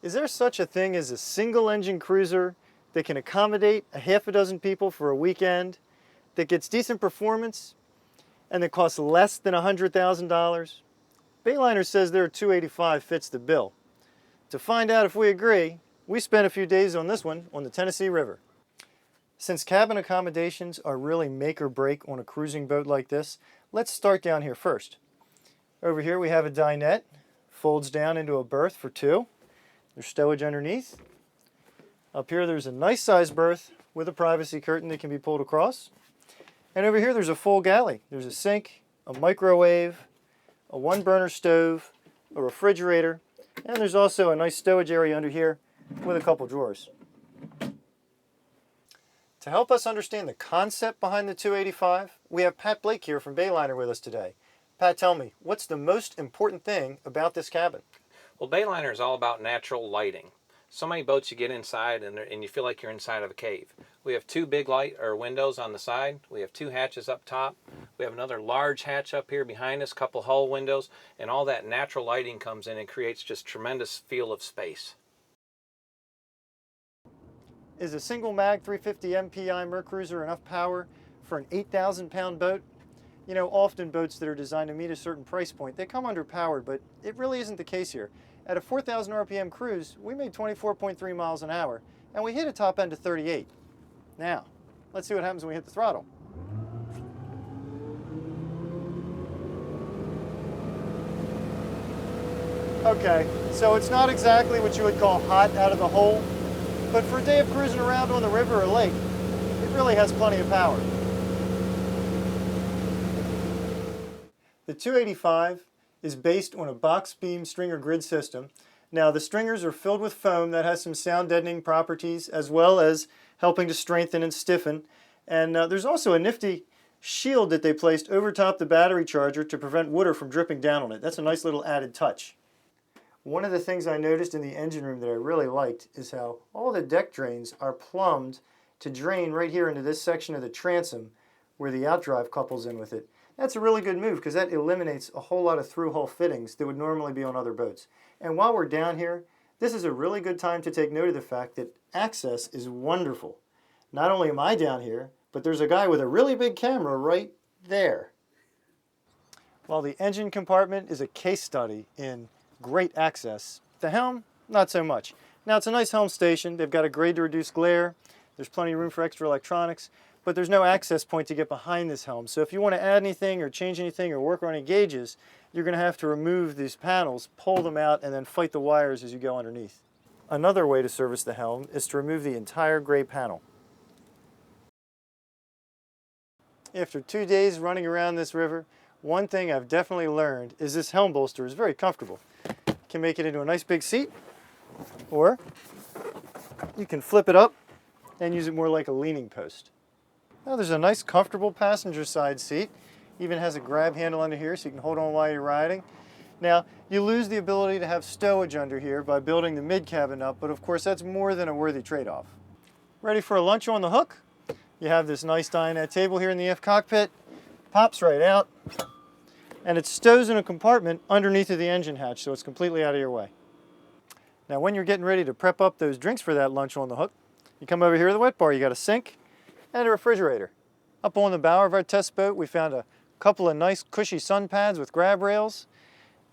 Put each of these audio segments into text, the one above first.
Is there such a thing as a single engine cruiser that can accommodate a half a dozen people for a weekend, that gets decent performance, and that costs less than $100,000? Bayliner says their 285 fits the bill. To find out if we agree, we spent a few days on this one on the Tennessee River. Since cabin accommodations are really make or break on a cruising boat like this, let's start down here first. Over here we have a dinette, folds down into a berth for two. There's stowage underneath. Up here there's a nice sized berth with a privacy curtain that can be pulled across. And over here there's a full galley. There's a sink, a microwave, a one burner stove, a refrigerator, and there's also a nice stowage area under here with a couple drawers. To help us understand the concept behind the 285, we have Pat Blake here from Bayliner with us today. Pat, tell me, what's the most important thing about this cabin? Well, Bayliner is all about natural lighting. So many boats you get inside and you feel like you're inside of a cave. We have two big windows on the side. We have two hatches up top. We have another large hatch up here behind us, couple hull windows, and all that natural lighting comes in and creates just tremendous feel of space. Is a single mag 350 MPI Mercruiser enough power for an 8,000 pound boat? You know, often boats that are designed to meet a certain price point, they come underpowered, but it really isn't the case here. At a 4,000 RPM cruise, we made 24.3 miles an hour, and we hit a top end of 38. Now, let's see what happens when we hit the throttle. Okay, so it's not exactly what you would call hot out of the hole, but for a day of cruising around on the river or lake, it really has plenty of power. The 285 is based on a box beam stringer grid system. Now the stringers are filled with foam that has some sound deadening properties as well as helping to strengthen and stiffen. And there's also a nifty shield that they placed over top the battery charger to prevent water from dripping down on it. That's a nice little added touch. One of the things I noticed in the engine room that I really liked is how all the deck drains are plumbed to drain right here into this section of the transom where the outdrive couples in with it. That's a really good move because that eliminates a whole lot of through-hull fittings that would normally be on other boats. And while we're down here, this is a really good time to take note of the fact that access is wonderful. Not only am I down here, but there's a guy with a really big camera right there. While the engine compartment is a case study in great access, the helm, not so much. Now it's a nice helm station. They've got a grade to reduce glare. There's plenty of room for extra electronics, but there's no access point to get behind this helm. So if you want to add anything or change anything or work on any gauges, you're going to have to remove these panels, pull them out, and then fight the wires as you go underneath. Another way to service the helm is to remove the entire gray panel. After 2 days running around this river, one thing I've definitely learned is this helm bolster is very comfortable. You can make it into a nice big seat, or you can flip it up and use it more like a leaning post. Now there's a nice comfortable passenger side seat. Even has a grab handle under here so you can hold on while you're riding. Now you lose the ability to have stowage under here by building the mid cabin up, but of course that's more than a worthy trade-off. Ready for a lunch on the hook? You have this nice dinette table here in the aft cockpit. Pops right out, and it stows in a compartment underneath of the engine hatch, so it's completely out of your way. Now when you're getting ready to prep up those drinks for that lunch on the hook, you come over here to the wet bar. You got a sink and a refrigerator. Up on the bow of our test boat, we found a couple of nice cushy sun pads with grab rails,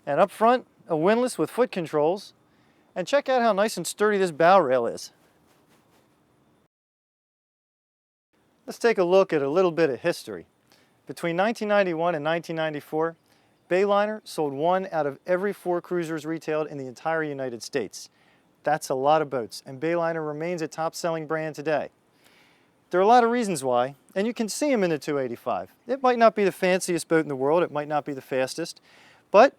and up front, a windlass with foot controls. And check out how nice and sturdy this bow rail is. Let's take a look at a little bit of history. Between 1991 and 1994, Bayliner sold 1 out of every 4 cruisers retailed in the entire United States. That's a lot of boats, and Bayliner remains a top-selling brand today. There are a lot of reasons why, and you can see them in the 285. It might not be the fanciest boat in the world, it might not be the fastest, but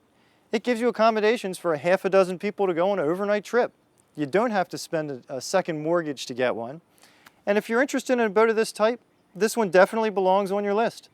it gives you accommodations for a half a dozen people to go on an overnight trip. You don't have to spend a second mortgage to get one. And if you're interested in a boat of this type, this one definitely belongs on your list.